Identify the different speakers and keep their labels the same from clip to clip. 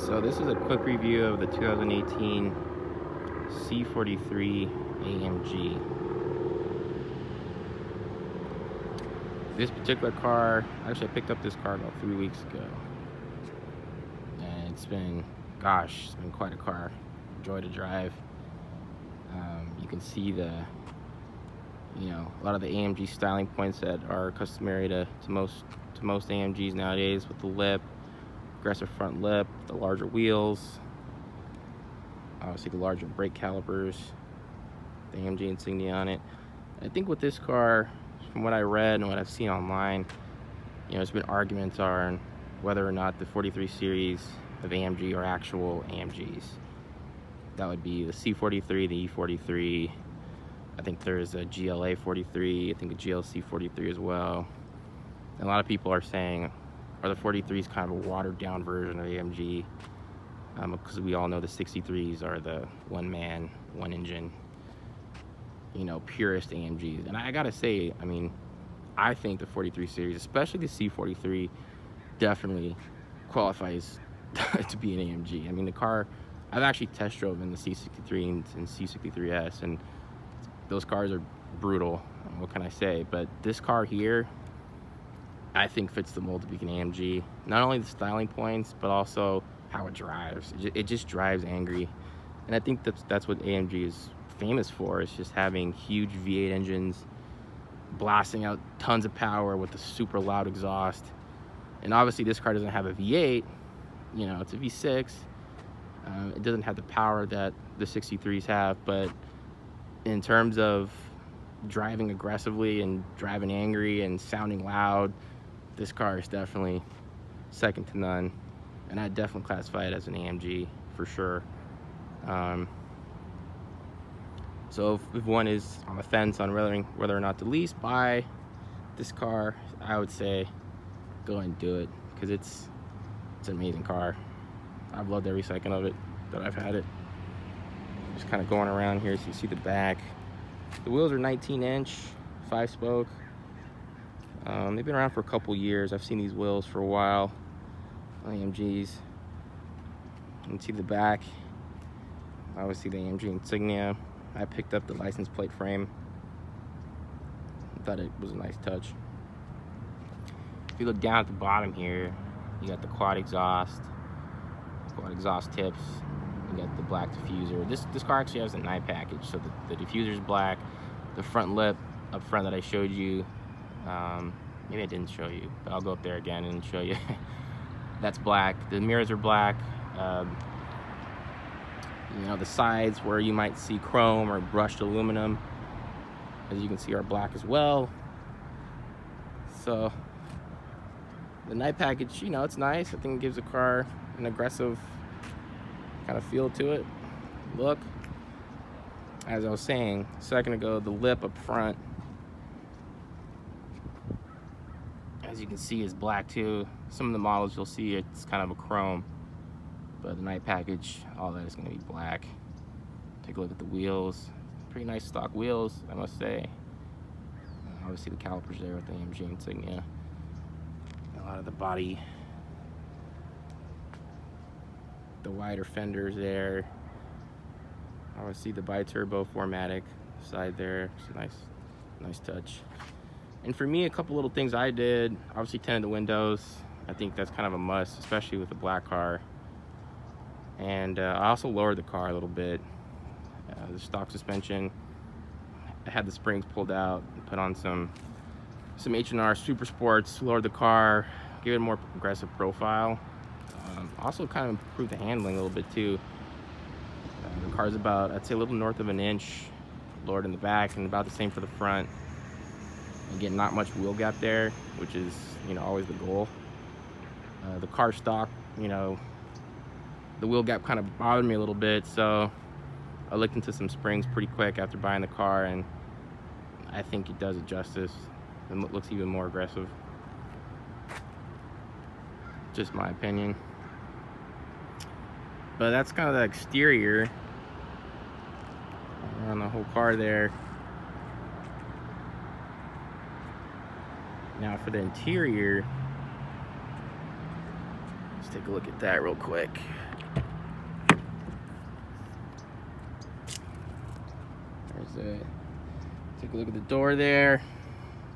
Speaker 1: So this is a quick review of the 2018 C43 AMG. This particular car, actually I picked up this car about 3 weeks ago. And it's been quite a car. Joy to drive. You can see a lot of the AMG styling points that are customary to most AMGs nowadays, with the lip, aggressive front lip, the larger wheels, obviously the larger brake calipers, the AMG insignia on it. I think with this car, from what I read and what I've seen online, there's been arguments on whether or not the 43 series of AMG are actual AMGs. That would be the C43, the E43. I think there's a GLA 43, I think a GLC 43 as well. And a lot of people are saying, are the 43s kind of a watered down version of AMG? Because we all know the 63s are the one man, one engine, purest AMGs. And I gotta say, I think the 43 series, especially the C43, definitely qualifies to be an AMG. The car, I've actually test drove in the C63 and C63S, and those cars are brutal. What can I say? But this car here, I think fits the mold to be an AMG. Not only the styling points, but also how it drives. It just drives angry. And I think that's what AMG is famous for. It's just having huge V8 engines, blasting out tons of power with a super loud exhaust. And obviously this car doesn't have a V8, it's a V6. It doesn't have the power that the 63s have, but in terms of driving aggressively and driving angry and sounding loud, this car is definitely second to none, and I'd definitely classify it as an AMG for sure. So if one is on the fence on whether or not to lease, buy this car, I would say go ahead and do it, because it's an amazing car. I've loved every second of it that I've had it. Just kind of going around here so you see the back. The wheels are 19-inch, 5-spoke. They've been around for a couple years. I've seen these wheels for a while, AMGs. You can see the back. Obviously the AMG insignia. I picked up the license plate frame. I thought it was a nice touch. If you look down at the bottom here, you got the quad exhaust tips. You got the black diffuser. This car actually has a night package, so the diffuser is black. The front lip up front that I showed you, maybe I didn't show you, but I'll go up there again and show you. That's black. The mirrors are black. The sides where you might see chrome or brushed aluminum, as you can see, are black as well. So the night package, it's nice. I think it gives the car an aggressive kind of feel to it. Look, as I was saying a second ago, the lip up front, as you can see, is black too. Some of the models you'll see it's kind of a chrome, but the night package, all that is going to be black. Take a look at the wheels. Pretty nice stock wheels, I must say. Obviously the calipers there with the AMG insignia. A lot of the body, the wider fenders there. Obviously the bi-turbo 4MATIC side there. It's a nice touch. And for me, a couple little things I did. Obviously tinted the windows. I think that's kind of a must, especially with a black car. And I also lowered the car a little bit. The stock suspension, I had the springs pulled out and put on some H&R Super Sports, lowered the car, gave it a more aggressive profile. Also kind of improved the handling a little bit too. The car's about, I'd say, a little north of an inch lowered in the back, and about the same for the front. Again, not much wheel gap there, which is always the goal. The car stock, the wheel gap kind of bothered me a little bit, so I looked into some springs pretty quick after buying the car, and I think it does it justice. It looks even more aggressive. Just my opinion. But that's kind of the exterior around the whole car there. Now for the interior, Let's take a look at that real quick. There's it. Take a look at the door there.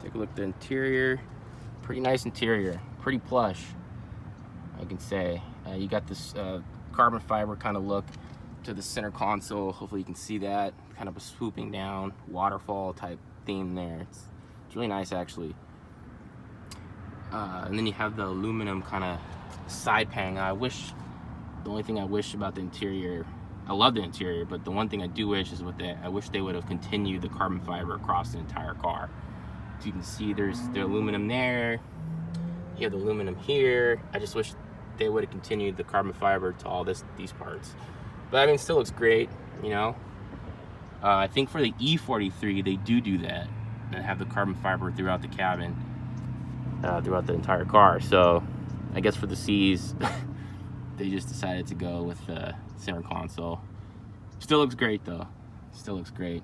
Speaker 1: Take a look at the interior. Pretty nice interior. Pretty plush, I can say. You got this carbon fiber kind of look to the center console. Hopefully you can see that. Kind of a swooping down, waterfall type theme there. It's really nice, actually. And then you have the aluminum kind of side panel. The only thing I wish about the interior, I love the interior, but the one thing I do wish is I wish they would have continued the carbon fiber across the entire car. So you can see there's the aluminum there. You have the aluminum here. I just wish they would have continued the carbon fiber to all these parts. But I mean, it still looks great, you know. I think for the E43, they do that and have the carbon fiber throughout the cabin, throughout the entire car. So I guess for the C's, they just decided to go with the center console. Still looks great though. Still looks great.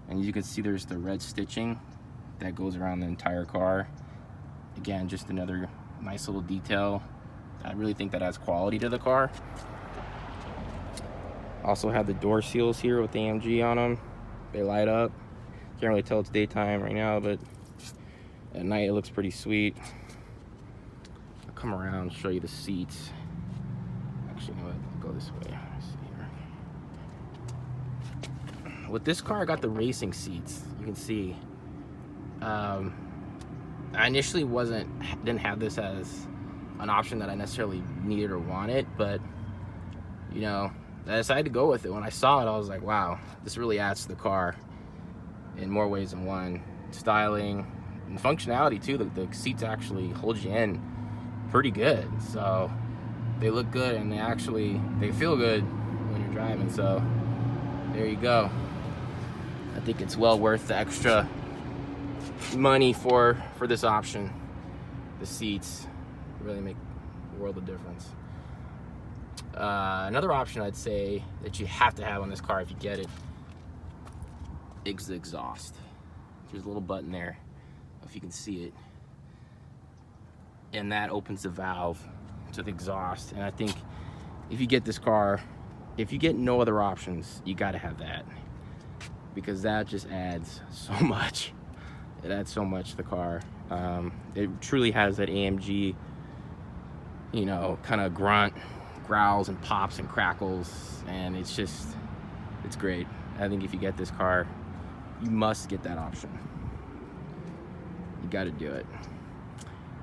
Speaker 1: And as you can see, there's the red stitching that goes around the entire car. Again, just another nice little detail. I really think that adds quality to the car. Also have the door seals here with the AMG on them. They light up. Can't really tell it's daytime right now, but at night it looks pretty sweet. I'll come around and show you the seats. Actually, you know what? I'll go this way. Let's see here. With this car, I got the racing seats. You can see. I initially didn't have this as an option that I necessarily needed or wanted, but you know, I decided to go with it. When I saw it, I was like, wow, this really adds to the car in more ways than one. Styling and functionality too. The seats actually hold you in pretty good, so they look good and they feel good when you're driving. So there you go. I think it's well worth the extra money for this option. The seats really make a world of difference. Another option I'd say that you have to have on this car if you get it is the exhaust. There's a little button there, if you can see it, and that opens the valve to the exhaust. And I think if you get this car, if you get no other options, you got to have that, because that just adds so much. It adds so much to the car. It truly has that AMG, you know, kind of growls and pops and crackles, and it's great. I think if you get this car, you must get that option. You got to do it.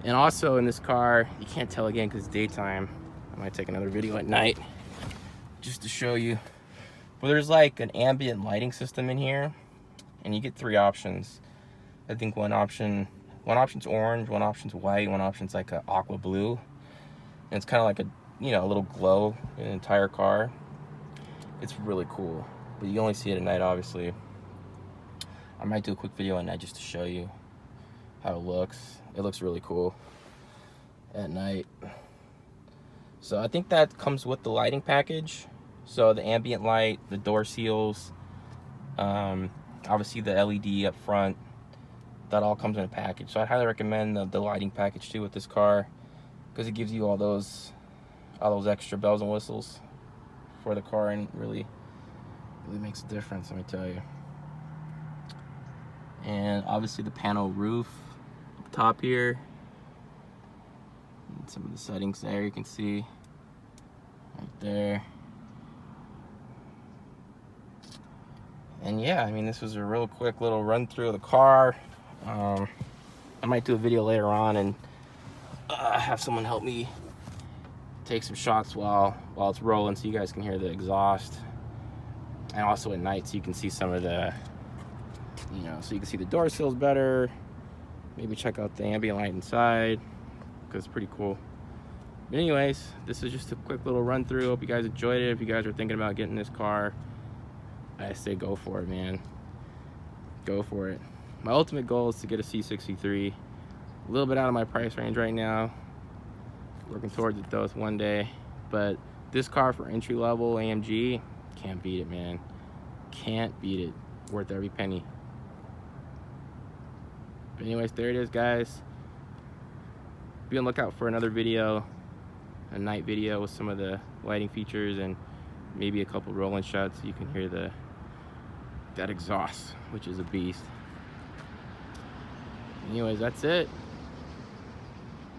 Speaker 1: And also in this car, you can't tell again because it's daytime. I might take another video at night just to show you. But there's like an ambient lighting system in here, and you get 3 options. I think one option's orange, one option's white, one option's like an aqua blue. And it's kind of like a little glow in the entire car. It's really cool, but you only see it at night, obviously. I might do a quick video at night just to show you how it looks. It looks really cool at night. So I think that comes with the lighting package. So the ambient light, the door seals, obviously the LED up front, that all comes in a package. So I highly recommend the lighting package too with this car, because it gives you all those extra bells and whistles for the car, and really makes a difference, let me tell you. And obviously the panel roof up top here, and some of the settings there you can see right there. And yeah, I mean, this was a real quick little run through of the car. I might do a video later on and have someone help me take some shots while it's rolling, so you guys can hear the exhaust, and also at night so you can see some of the, so you can see the door sills better. Maybe check out the ambient light inside, because it's pretty cool. But anyways, this is just a quick little run through. Hope you guys enjoyed it. If you guys are thinking about getting this car, I say go for it, man. Go for it. My ultimate goal is to get a C43. A little bit out of my price range right now. Working towards it though, one day. But this car for entry level AMG, can't beat it, man. Can't beat it. Worth every penny. But anyways, there it is, guys. Be on the lookout for another video. a night video with some of the lighting features and maybe a couple rolling shots so you can hear that exhaust, which is a beast. Anyways, that's it.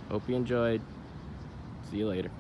Speaker 1: Hope you enjoyed. See you later.